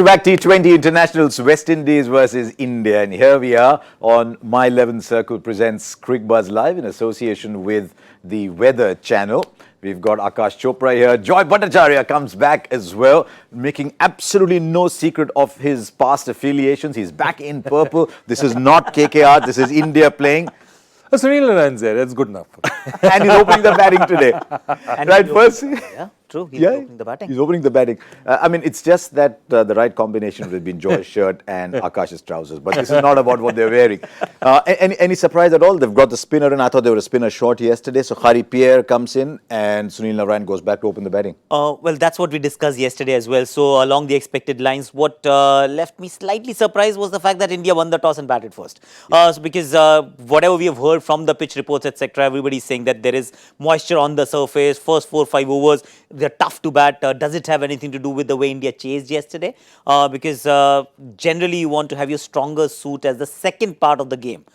Back-to-back T20 internationals, West Indies versus India. And here we are on My 11th Circle presents Cricbuzz Live in association with the Weather Channel. We've got Aakash Chopra here. Joy Bhattacharjya comes back as well, making absolutely no secret of his past affiliations. He's back in purple. This is not KKR. This is India playing. Sunil Narayan's there. That's good enough. And he's opening the batting today. And right, first. Yeah, true. He's opening the batting. He's opening the batting. I mean, it's just that the right combination would have been Joy's shirt and Akash's trousers. But this is not about what they're wearing. Any surprise at all? They've got the spinner in. I thought they were a spinner short yesterday. So Hari Pierre comes in and Sunil Narayan goes back to open the batting. Well, that's what we discussed yesterday as well. So along the expected lines, what left me slightly surprised was the fact that India won the toss and batted first. Because whatever we have heard from the pitch reports, etc., everybody's saying that there is moisture on the surface. First 4-5 overs, they're tough to bat. Does it have anything to do with the way India chased yesterday? Because generally you want to have your stronger suit as the second part of the game.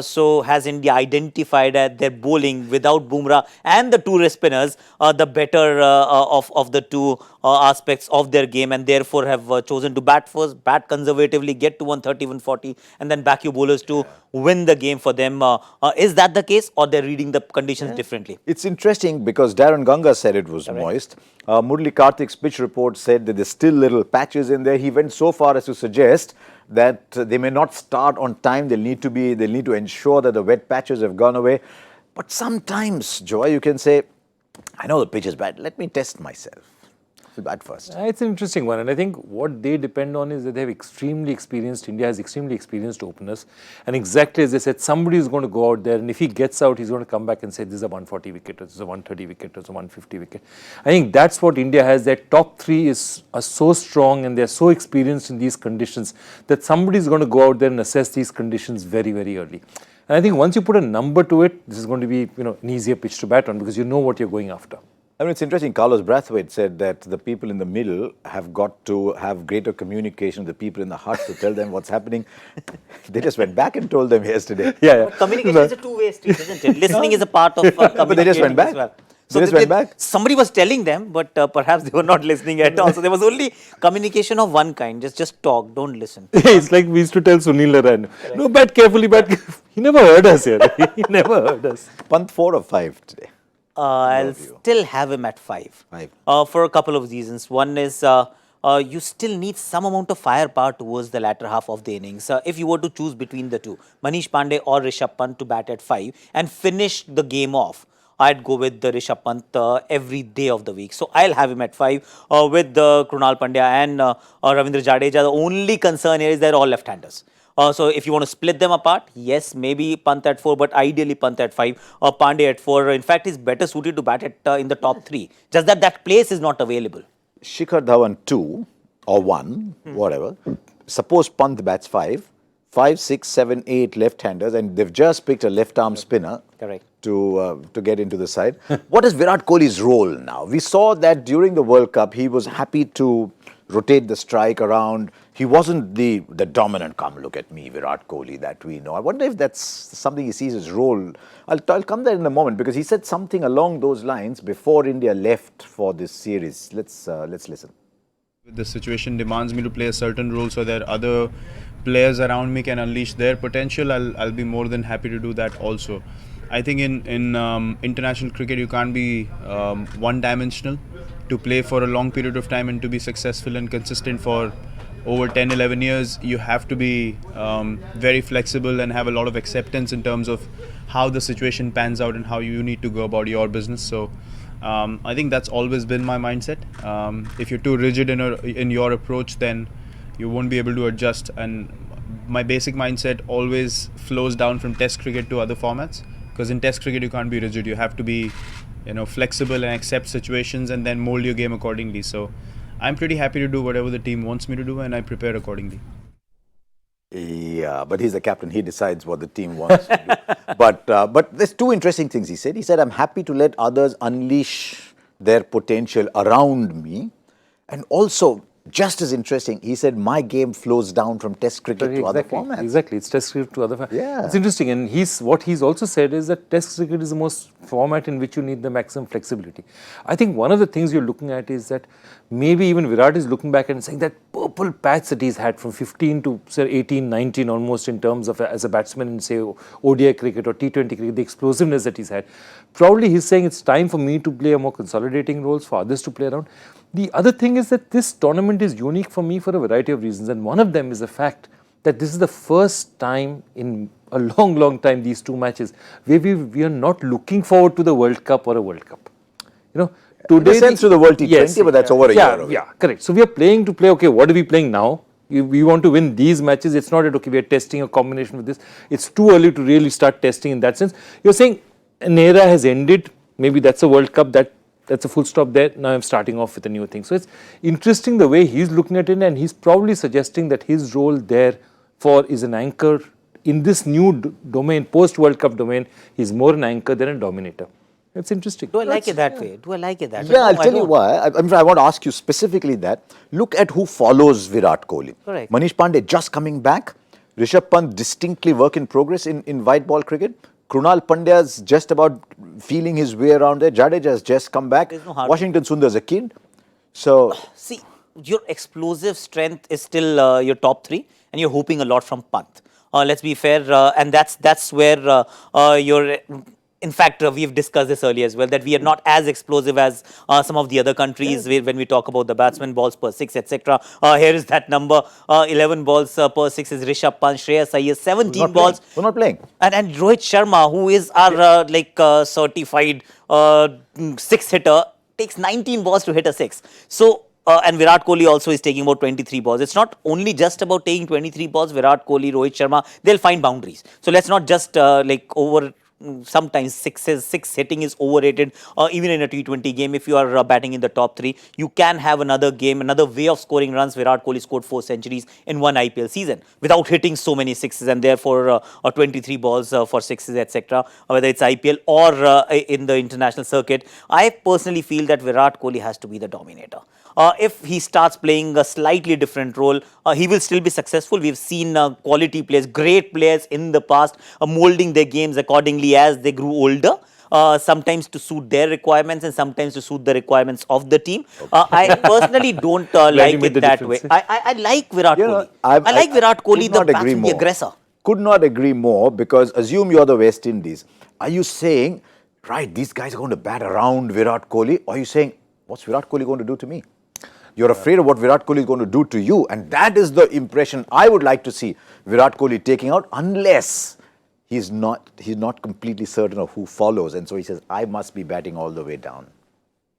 So has India identified their bowling without Bumrah and the two wrist spinners the better of the two aspects of their game, and therefore have chosen to bat first, bat conservatively, get to 130, 140, and then back your bowlers to win the game for them. Is that the case, or they're reading the conditions differently? It's interesting because Darren Ganga said it was moist. Murali Karthik's pitch report said that there's still little patches in there. He went so far as to suggest that they may not start on time. They'll need to ensure that the wet patches have gone away. But sometimes, Joy, you can say, I know the pitch is bad. Let me test myself. Bat first. It's an interesting one, and I think what they depend on is that they have India has extremely experienced openers, and exactly as they said, somebody is going to go out there, and if he gets out, he's going to come back and say, this is a 140 wicket, this is a 130 wicket, this is a 150 wicket. I think that's what India has. Their top three are so strong and they're so experienced in these conditions that somebody is going to go out there and assess these conditions very, very early. And I think once you put a number to it, this is going to be an easier pitch to bat on because you know what you're going after. I mean, it's interesting. Carlos Brathwaite said that the people in the middle have got to have greater communication with the people in the hut to tell them what's happening. They just went back and told them yesterday. Yeah. Communication is a two-way street, isn't it? Listening is a part of communication. But they just went back. As well. So they just went back. Somebody was telling them, but perhaps they were not listening at all. So there was only communication of one kind. Just talk, don't listen. It's like we used to tell Sunil Narayan, no, bat carefully, bat carefully. He never heard us here. He never heard us. Pant 4 or 5 today? I'll still have him at 5. For a couple of reasons. One is you still need some amount of firepower towards the latter half of the innings. If you were to choose between the two, Manish Pandey or Rishabh Pant to bat at 5 and finish the game off, I'd go with the Rishabh Pant every day of the week. So I'll have him at 5 with Krunal Pandya and Ravindra Jadeja. The only concern here is they're all left-handers. So if you want to split them apart, yes, maybe Pant at 4, but ideally Pant at 5 or Pandey at 4. In fact, he's better suited to bat at in the top 3. Just that place is not available. Shikhar Dhawan 2 or 1, whatever. Suppose Pant bats 5, 6, 7, 8 left-handers, and they've just picked a left-arm spinner. Correct. To get into the side. What is Virat Kohli's role now? We saw that during the World Cup, he was happy to rotate the strike around. He wasn't the dominant, come look at me, Virat Kohli, that we know. I wonder if that's something he sees his role. I'll come there in a moment because he said something along those lines before India left for this series. Let's listen. The situation demands me to play a certain role so that other players around me can unleash their potential. I'll be more than happy to do that also. I think in international cricket you can't be one-dimensional. To play for a long period of time and to be successful and consistent for over 10-11 years, you have to be very flexible and have a lot of acceptance in terms of how the situation pans out and how you need to go about your business. So I think that's always been my mindset. If you're too rigid in your approach, then you won't be able to adjust. And my basic mindset always flows down from Test cricket to other formats. Because in Test cricket you can't be rigid, you have to be flexible and accept situations and then mold your game accordingly. So I'm pretty happy to do whatever the team wants me to do and I prepare accordingly. Yeah, but he's the captain, he decides what the team wants to do. But there's two interesting things he said. He said, I'm happy to let others unleash their potential around me. And also, just as interesting. He said, my game flows down from Test cricket to other formats. Exactly, it's Test cricket to other formats. Yeah. It's interesting, and what he's also said is that Test cricket is the most format in which you need the maximum flexibility. I think one of the things you're looking at is that maybe even Virat is looking back and saying that purple patch that he's had from 15 to say 18, 19 almost in terms of as a batsman in say ODI cricket or T20 cricket, the explosiveness that he's had. Probably he's saying it's time for me to play a more consolidating roles, for others to play around. The other thing is that this tournament is unique for me for a variety of reasons, and one of them is the fact that this is the first time in a long, long time, these two matches, where we are not looking forward to the World Cup or a World Cup. You know, today in a sense to the World T20, but that's over a year away. Yeah, correct. So we are playing to play, okay, what are we playing now? We want to win these matches. It's not that, okay, we are testing a combination with this. It's too early to really start testing in that sense. You're saying an era has ended, maybe that's a World Cup, that's a full stop there. Now I'm starting off with a new thing. So it's interesting the way he's looking at it, and he's probably suggesting that his role there is an anchor in this new domain, post-World Cup domain. He's more an anchor than a dominator. It's interesting. Do I like it that way? Do I like it that way? Yeah, No, I'll I tell you don't. why. I want to ask you specifically that. Look at who follows Virat Kohli. Correct. Manish Pandey just coming back. Rishabh Pant distinctly work in progress in white ball cricket. Krunal Pandya's just about feeling his way around there. Jadeja's just come back. There's no hard- Washington Sundar's a kid. So, See, your explosive strength is still your top three, and you're hoping a lot from Pant. Let's be fair, and that's where you're. In fact, we've discussed this earlier as well, that we are not as explosive as some of the other countries when we talk about the batsman balls per six, etc. Here is that number, 11 balls per six is Rishabh Pant, Shreyas Iyer, 17 balls. we're not playing. And Rohit Sharma, who is our certified six hitter, takes 19 balls to hit a six. So, and Virat Kohli also is taking about 23 balls. It's not only just about taking 23 balls. Virat Kohli, Rohit Sharma, they'll find boundaries. So let's not just sometimes six hitting is overrated. Even in a T20 game, if you are batting in the top three, you can have another game, another way of scoring runs. Virat Kohli scored 4 centuries in one IPL season without hitting so many sixes, and therefore 23 balls for sixes, etc. Whether it's IPL or in the international circuit, I personally feel that Virat Kohli has to be the dominator. If he starts playing a slightly different role, he will still be successful. We've seen quality players, great players in the past, molding their games accordingly as they grew older. Sometimes to suit their requirements and sometimes to suit the requirements of the team. I personally don't like it that way. I like Virat Kohli. I like Virat Kohli, the batsman, the aggressor. Could not agree more, because assume you're the West Indies. Are you saying, right, these guys are going to bat around Virat Kohli? Or are you saying, what's Virat Kohli going to do to me? You're afraid of what Virat Kohli is going to do to you. And that is the impression I would like to see Virat Kohli taking out, unless he's not completely certain of who follows. And so he says, I must be batting all the way down.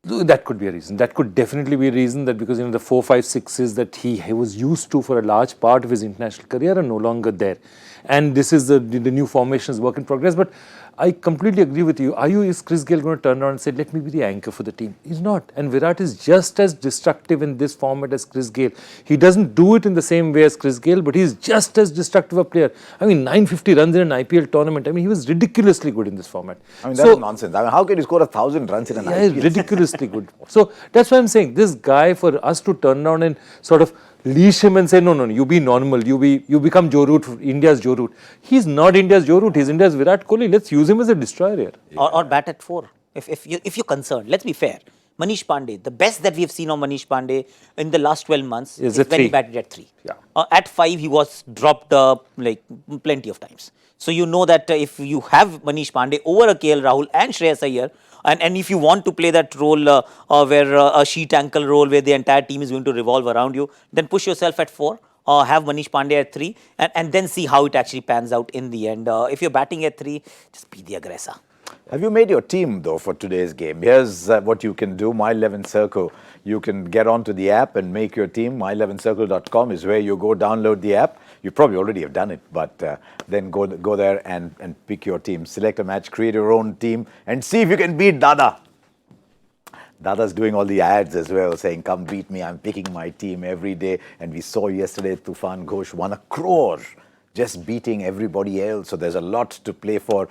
That could be a reason. That could definitely be a reason, that because the 4, 5, 6s that he was used to for a large part of his international career are no longer there. And this is the new formations work in progress. But I completely agree with you. Is Chris Gayle going to turn around and say, let me be the anchor for the team? He's not. And Virat is just as destructive in this format as Chris Gayle. He doesn't do it in the same way as Chris Gayle, but he's just as destructive a player. I mean, 950 runs in an IPL tournament. I mean, he was ridiculously good in this format. I mean, that's nonsense. I mean, how can you score 1,000 runs in an IPL? Ridiculously good. So that's why I'm saying, this guy, for us to turn around and sort of leash him and say, no, you be normal, you become Joe Root, India's Joe Root. He's not India's Joe Root, he's India's Virat Kohli. Let's use him as a destroyer here. Or bat at 4, if you're concerned. Let's be fair. Manish Pandey, the best that we've seen of Manish Pandey in the last 12 months is when he batted at 3. Yeah. At 5, he was dropped plenty of times. So you know that if you have Manish Pandey over a KL Rahul and Shreyas Iyer, and if you want to play that role where a sheet ankle role where the entire team is going to revolve around you, then push yourself at 4. Have Manish Pandey at 3, and then see how it actually pans out in the end. If you're batting at 3, just be the aggressor. Have you made your team, though, for today's game? Here's what you can do. My 11 Circle. You can get onto the app and make your team. My11circle.com is where you go download the app. You probably already have done it, but then go there and pick your team. Select a match, create your own team, and see if you can beat Dada. Dada's doing all the ads as well, saying, come beat me, I'm picking my team every day. And we saw yesterday Tufan Ghosh won 1 crore just beating everybody else. So there's a lot to play for.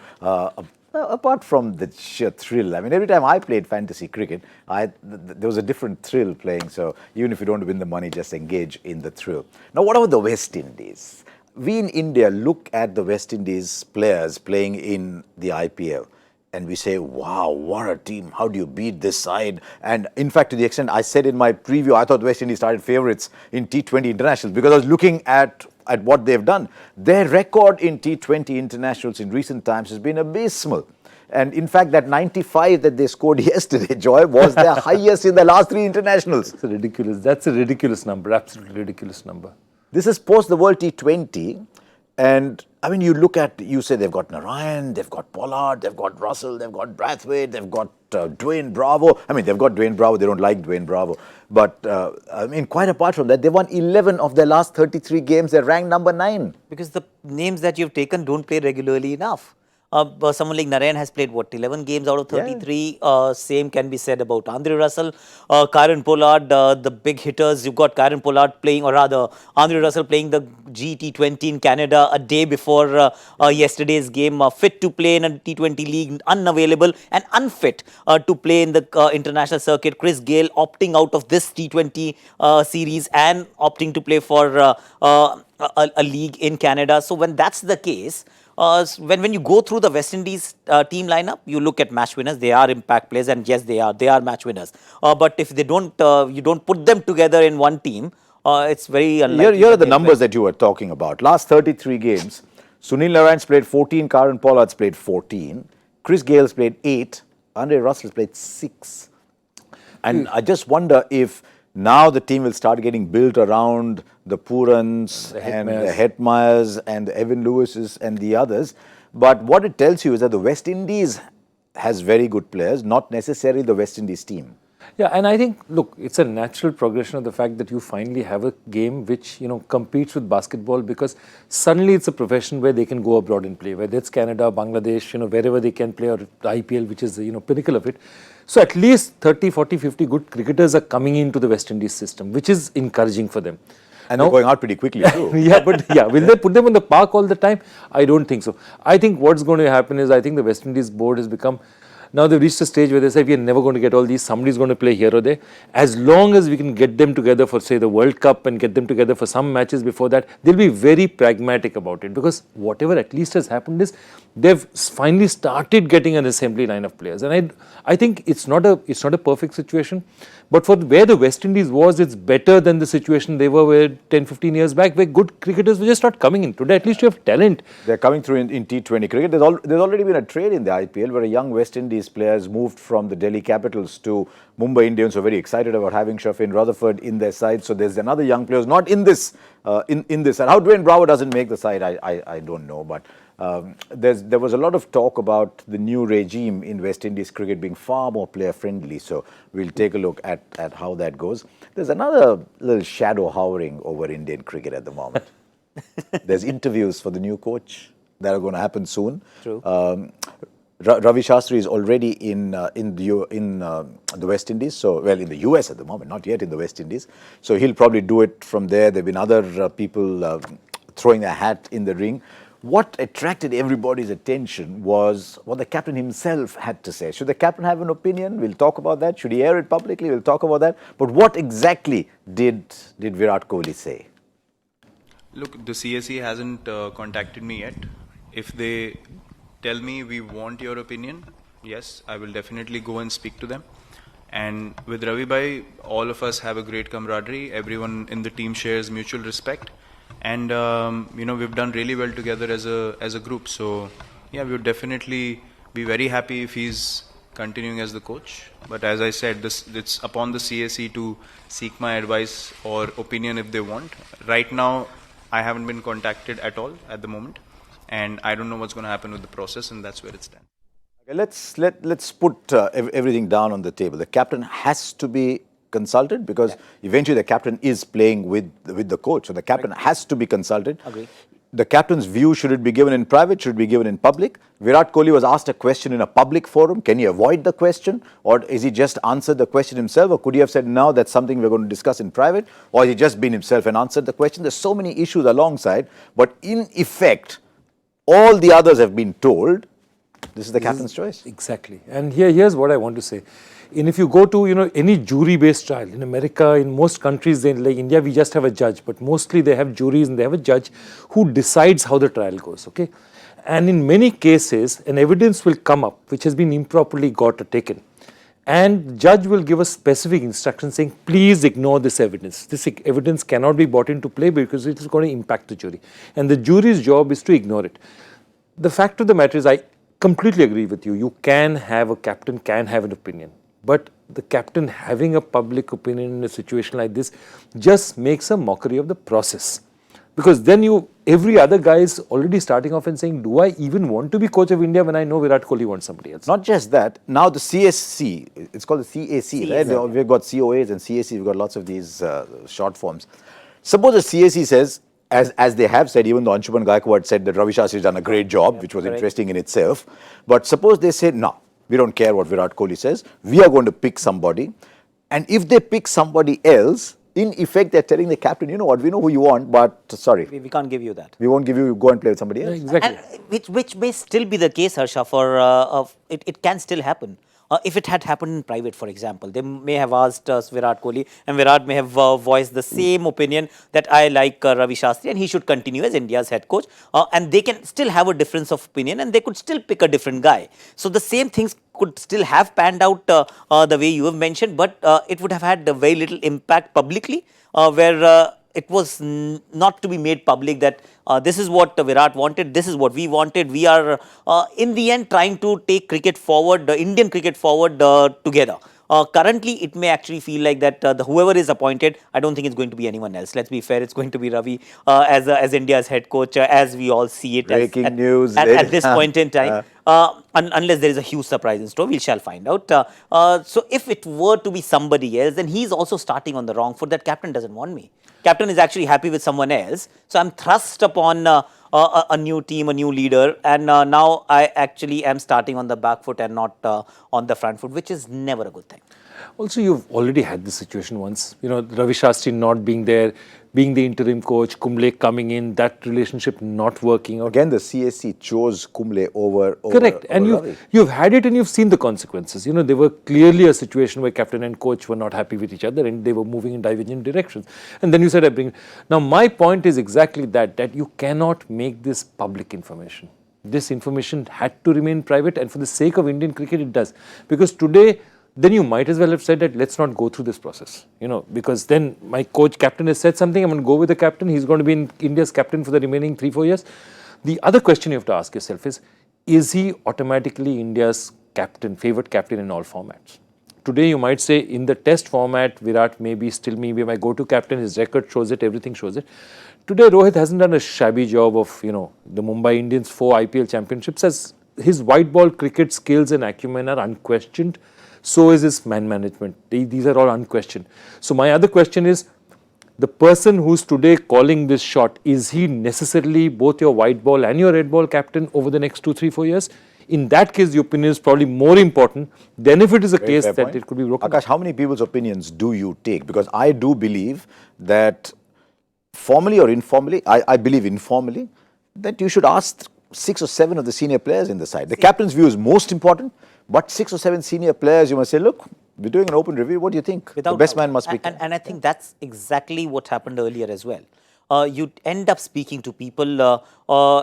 Now, apart from the sheer thrill, I mean, every time I played fantasy cricket, there was a different thrill playing. So even if you don't win the money, just engage in the thrill. Now, what about the West Indies? We in India look at the West Indies players playing in the IPL and we say, wow, what a team. How do you beat this side? And in fact, to the extent I said in my preview, I thought West Indies started favourites in T20 internationals because I was looking at what they've done. Their record in T20 internationals in recent times has been abysmal. And in fact, that 95 that they scored yesterday, Joy, was their highest in the last 3 internationals. That's a ridiculous number, absolutely ridiculous number. This is post the World T20. And I mean, you say they've got Narayan, they've got Pollard, they've got Russell, they've got Brathwaite, they've got Dwayne Bravo. I mean, they've got Dwayne Bravo, they don't like Dwayne Bravo. But I mean, quite apart from that, they won 11 of their last 33 games. They're ranked number 9. Because the names that you've taken don't play regularly enough. Someone like Narayan has played, what, 11 games out of 33? Yeah. Same can be said about Andre Russell. Kieron Pollard, the big hitters, you've got Kieron Pollard playing, or rather, Andre Russell playing the T20 in Canada a day before yesterday's game, fit to play in a T20 league, unavailable and unfit to play in the international circuit. Chris Gayle opting out of this T20 series and opting to play for a league in Canada. So when that's the case, when you go through the West Indies team lineup, you look at match winners. They are impact players, and yes, they are match winners. But if they don't, you don't put them together in one team, it's very unlikely. Here are the numbers that you were talking about. Last 33 games, Sunil Narayan's played 14, Kieron Pollard's played 14, Chris Gale's played 8, Andre Russell's played 6. And I just wonder if now the team will start getting built around the Purans and the Hetmeyers and the Evan Lewises and the others. But what it tells you is that the West Indies has very good players, not necessarily the West Indies team. Yeah, and I think, look, it's a natural progression of the fact that you finally have a game which, competes with basketball, because suddenly it's a profession where they can go abroad and play, whether it's Canada, Bangladesh, wherever they can play, or the IPL, which is the, pinnacle of it. So at least 30, 40, 50 good cricketers are coming into the West Indies system, which is encouraging for them. And they're going out pretty quickly too. Will they put them on the park all the time? I don't think so. I think what's going to happen is, I think the West Indies board has become, now they've reached a stage where they say, we are never going to get all these, somebody's going to play here or there. As long as we can get them together for, say, the World Cup and get them together for some matches before that, they'll be very pragmatic about it, because whatever at least has happened is, they've finally started getting an assembly line of players. And I think it's not a perfect situation, but for where the West Indies was, it's better than the situation they were 10, 15 years back, where good cricketers were just not coming in. Today, at least you have talent. They're coming through in T20 cricket. There's already been a trade in the IPL where a young West Indies players moved from the Delhi Capitals to Mumbai Indians, who are very excited about having Shafin Rutherford in their side. So there's another young player who's not in this. In this, and how Dwayne Bravo doesn't make the side, I don't know. But there was a lot of talk about the new regime in West Indies cricket being far more player friendly. So we'll take a look at how that goes. There's another little shadow hovering over Indian cricket at the moment. There's interviews for the new coach that are going to happen soon. True. Ravi Shastri is already in the West Indies, so well in the US at the moment, not yet in the West Indies. So he'll probably do it from there. There've been other people throwing their hat in the ring. What attracted everybody's attention was what the captain himself had to say. Should the captain have an opinion? We'll talk about that. Should he air it publicly? We'll talk about that. But what exactly did Virat Kohli say? Look, the CSE hasn't contacted me yet. If they tell me we want your opinion, yes, I will definitely go and speak to them. And with Ravi Bhai, all of us have a great camaraderie. Everyone in the team shares mutual respect. And, we've done really well together as a group. So, yeah, we would definitely be very happy if he's continuing as the coach. But as I said, it's upon the CSE to seek my advice or opinion if they want. Right now, I haven't been contacted at all at the moment. And I don't know what's going to happen with the process, and that's where it stands. Okay, let's put everything down on the table. The captain has to be consulted, because eventually the captain is playing with the coach. So the captain has to be consulted. Agree. The captain's view, should it be given in private, should it be given in public? Virat Kohli was asked a question in a public forum. Can he avoid the question? Or is he just answered the question himself? Or could he have said, no, that's something we're going to discuss in private? Or has he just been himself and answered the question? There's so many issues alongside. But in effect, all the others have been told, This is the captain's choice. Exactly. And here's what I want to say. And if you go to, any jury-based trial, in America, in most countries, like India, we just have a judge, but mostly they have juries and they have a judge who decides how the trial goes, okay? And in many cases, an evidence will come up which has been improperly got or taken. And the judge will give a specific instruction saying, please ignore this evidence. This evidence cannot be brought into play because it is going to impact the jury. And the jury's job is to ignore it. The fact of the matter is, I completely agree with you. You can have a captain, can have an opinion. But the captain having a public opinion in a situation like this just makes a mockery of the process. Because then every other guy is already starting off and saying, do I even want to be coach of India when I know Virat Kohli wants somebody else? Not just that, now the CSC, it's called the CAC, right? We've got COAs and CAC, we've got lots of these short forms. Suppose the CAC says, as they have said, even though Anshuman Gaikwad said that Ravi Shastri has done a great job, which was interesting in itself. But suppose they say, no, we don't care what Virat Kohli says, we are going to pick somebody. And if they pick somebody else, in effect, they're telling the captain, you know what, we know who you want, but sorry. We can't give you that. We won't give you, go and play with somebody else. Exactly. And which may still be the case, Harsha, for it can still happen. If it had happened in private, for example, they may have asked Virat Kohli, and Virat may have voiced the same opinion that I like Ravi Shastri and he should continue as India's head coach. And they can still have a difference of opinion and they could still pick a different guy. So the same things could still have panned out the way you have mentioned, but it would have had very little impact publicly, where it was not to be made public that this is what Virat wanted, this is what we wanted. We are, in the end, trying to take cricket forward, Indian cricket forward together. Currently, it may actually feel like that whoever is appointed, I don't think it's going to be anyone else. Let's be fair, it's going to be Ravi as India's head coach, as we all see it. Breaking news. At this point in time. Unless there is a huge surprise in store, we shall find out. So if it were to be somebody else, then he's also starting on the wrong foot. That captain doesn't want me. Captain is actually happy with someone else. So I'm thrust upon a new team, a new leader, and now I actually am starting on the back foot and not on the front foot, which is never a good thing. Also, you've already had this situation once. Ravi Shastri not being there, being the interim coach, Kumble coming in, that relationship not working out. Again, the CSC chose Kumble over Correct. And Ravi. you've had it and you've seen the consequences. There were clearly a situation where captain and coach were not happy with each other and they were moving in divergent directions. And then you said, I bring. Now, my point is exactly that you cannot make this public information. This information had to remain private, and for the sake of Indian cricket, it does. Because today, then you might as well have said that let's not go through this process, because then my coach captain has said something, I'm going to go with the captain, he's going to be India's captain for the remaining 3-4 years. The other question you have to ask yourself is he automatically India's captain, favourite captain in all formats? Today you might say in the test format, Virat may be my go-to captain, his record shows it, everything shows it. Today Rohit hasn't done a shabby job of, the Mumbai Indians 4 IPL championships, as his white ball cricket skills and acumen are unquestioned. So is his man management. These are all unquestioned. So my other question is, the person who's today calling this shot, is he necessarily both your white ball and your red ball captain over the next 2, 3, 4 years? In that case, the opinion is probably more important than if it is a case that it could be broken. Aakash, how many people's opinions do you take? Because I do believe that formally or informally, I believe informally, that you should ask 6 or 7 of the senior players in the side. The captain's view is most important. But 6 or 7 senior players, you must say, look, we're doing an open review. What do you think? The best man must be. And I think that's exactly what happened earlier as well. You end up speaking to people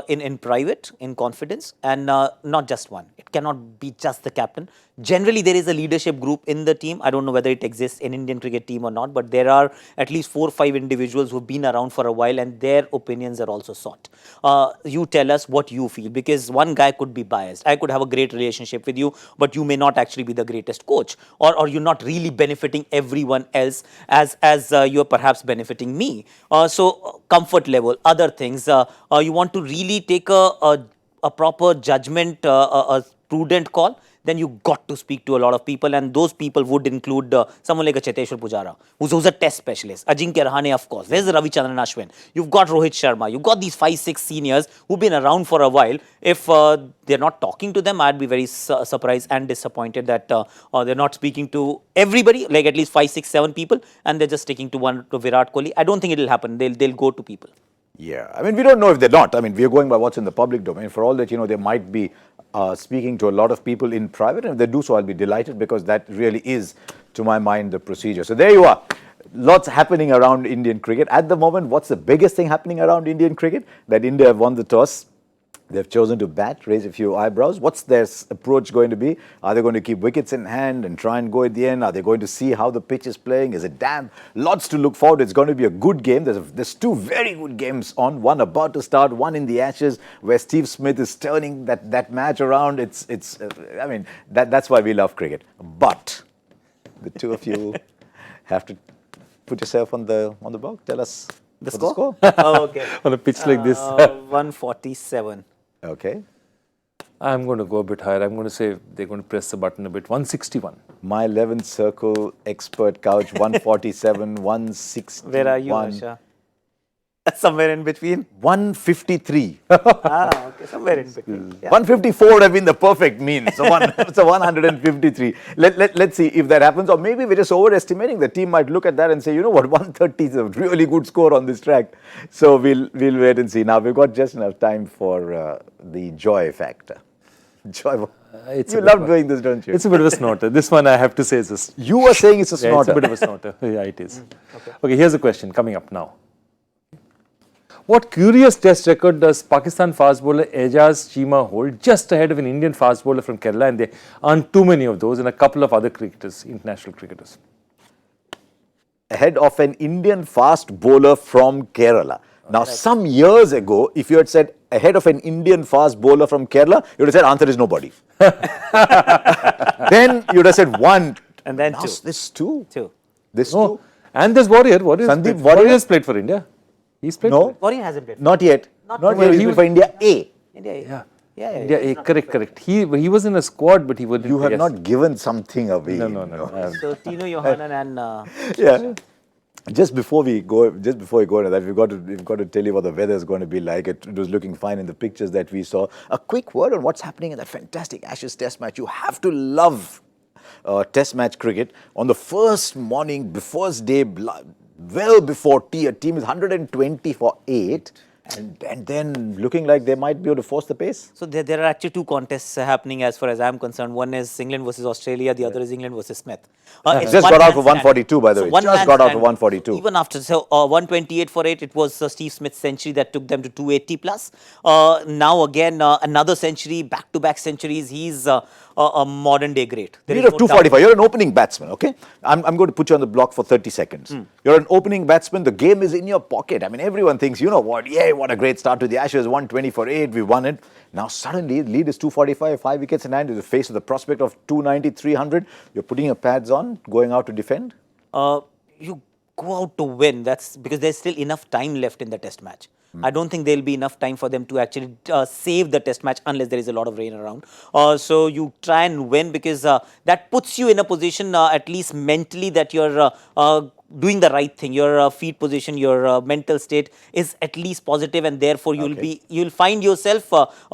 in private, in confidence, and not just one. It cannot be just the captain. Generally, there is a leadership group in the team. I don't know whether it exists in Indian cricket team or not, but there are at least 4 or 5 individuals who've been around for a while and their opinions are also sought. You tell us what you feel, because one guy could be biased. I could have a great relationship with you, but you may not actually be the greatest coach, or you're not really benefiting everyone else as you're perhaps benefiting me. So comfort level, other things, you want to really take a proper judgment, a prudent call, then you got to speak to a lot of people, and those people would include someone like a Cheteshwar Pujara, who's a test specialist, Ajinkya Rahane, of course, there's Ravichandran Ashwin, you've got Rohit Sharma, you've got these 5-6 seniors who've been around for a while. If they're not talking to them, I'd be very surprised and disappointed that they're not speaking to everybody, like at least 5, 6, 7 people, and they're just sticking to Virat Kohli. I don't think it'll happen. They'll go to people. Yeah, I mean, we don't know if they're not. I mean, we're going by what's in the public domain. For all that, they might be speaking to a lot of people in private, and if they do so, I'll be delighted, because that really is, to my mind, the procedure. So there you are. Lots happening around Indian cricket. At the moment, what's the biggest thing happening around Indian cricket? That India have won the toss. They've chosen to bat, raise a few eyebrows. What's their approach going to be? Are they going to keep wickets in hand and try and go at the end? Are they going to see how the pitch is playing? Is it damp? Lots to look forward to. It's going to be a good game. There's two very good games on. One about to start, one in the Ashes, where Steve Smith is turning that match around. I mean, that's why we love cricket. But the two of you have to put yourself on the block. Tell us The what score? the score. Oh, okay. On a pitch like this. 147. Okay. I'm going to go a bit higher. I'm going to say they're going to press the button a bit. 161. My 11th circle expert couch, 147, 161. Where are you, Harsha? Somewhere in between? 153. Okay, somewhere in between. Yeah. 154 would have been the perfect mean. So, so 153. Let's see if that happens. Or maybe we're just overestimating. The team might look at that and say, you know what, 130 is a really good score on this track. So we'll wait and see. Now, we've got just enough time for the joy factor. Joy. You love doing this, don't you? It's a bit of a snorter. This one I have to say is a... You were saying it's a Yeah, it's snorter. a bit of a snorter. Yeah, it is. Okay, here's a question coming up now. What curious test record does Pakistan fast bowler Ejaz Cheema hold, just ahead of an Indian fast bowler from Kerala? And there aren't too many of those, and a couple of other cricketers, international cricketers. Ahead of an Indian fast bowler from Kerala. Now, some years ago, if you had said ahead of an Indian fast bowler from Kerala, you would have said answer is nobody. Then you would have said one. And then Now two. this two. Two. This Oh, two. and there's Warrior. Sandeep Warrior Warrior? has played for India. He's played No. Warrior hasn't played. Not yet. Not yet. Well, He's he been for India A. India. Yeah. Yeah. India, correct. He was in a squad, but he wouldn't. You have yes. not given something away. No. So Tino Johanan and Yeah. Just before we go into that, we've got to tell you what the weather is going to be like. It was looking fine in the pictures that we saw. A quick word on what's happening in that fantastic Ashes Test match. You have to love Test match cricket. On the first morning, first day, well before tea, a team is 120 for 8. And then looking like they might be able to force the pace. So there are actually two contests happening as far as I'm concerned. One is England versus Australia, the other is England versus Smith. It's Just one got out man for 142, by the way. one Just man got out for stand. 142. Even after, so 128 for 8, it was Steve Smith's century that took them to 280 plus. Now again, another century, back-to-back centuries. He's a modern day great. There Speed is of no 245. doubt. You're an opening batsman, okay? I'm going to put you on the block for 30 seconds. You're an opening batsman. The game is in your pocket. I mean, everyone thinks, you know what? Yeah, what a great start to the Ashes. 120 for 8. We won it. Now, suddenly, lead is 245, 5 wickets in hand. You're face of the prospect of 290, 300. You're putting your pads on, going out to defend. You go out to win. That's because there's still enough time left in the test match. I don't think there'll be enough time for them to actually save the test match unless there is a lot of rain around. So you try and win because that puts you in a position, at least mentally, that you're doing the right thing. Your feet position, your mental state is at least positive, and therefore you'll find yourself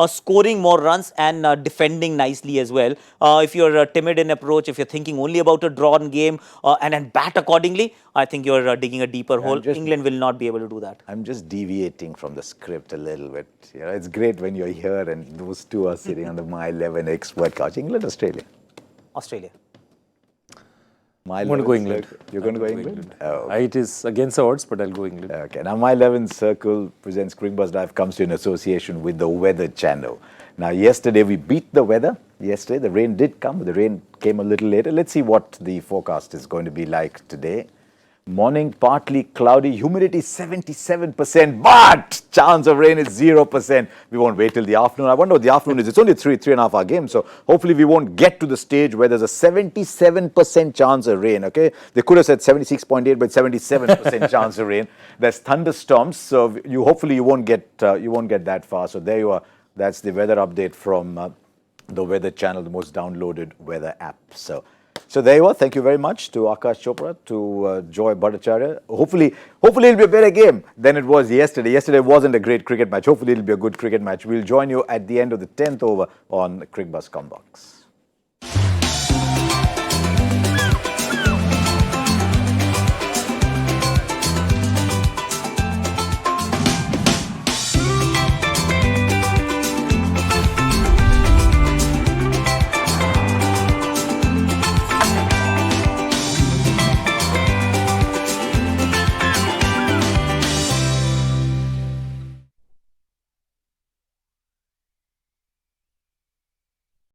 scoring more runs and defending nicely as well. If you're timid in approach, if you're thinking only about a drawn game and then bat accordingly, I think you're digging a deeper hole. England will not be able to do that. I'm just deviating from the script a little bit. You know, it's great when you're here and those two are sitting on the My 11 expert couch. England, Australia. Australia. I'm going to go England. You're going to go England? Oh. It is against the odds, but I'll go England. Okay, now My 11 Circle presents Cricbuzz Live comes to in association with the Weather Channel. Now, yesterday we beat the weather. Yesterday the rain did come, but the rain came a little later. Let's see what the forecast is going to be like today. Morning partly cloudy, humidity 77%, but chance of rain is 0%. We won't wait till the afternoon. I wonder what the afternoon is. It's only a 3.5 hour game, so hopefully we won't get to the stage where there's a 77% chance of rain, okay? They could have said 76.8, but 77% chance of rain. There's thunderstorms, so hopefully you won't get that far. So there you are. That's the weather update from the Weather Channel, the most downloaded weather app. So there you are. Thank you very much to Aakash Chopra, to Joy Bhattacharjya. Hopefully it'll be a better game than it was yesterday. Yesterday wasn't a great cricket match. Hopefully it'll be a good cricket match. We'll join you at the end of the 10th over on Cricbuzz Combox.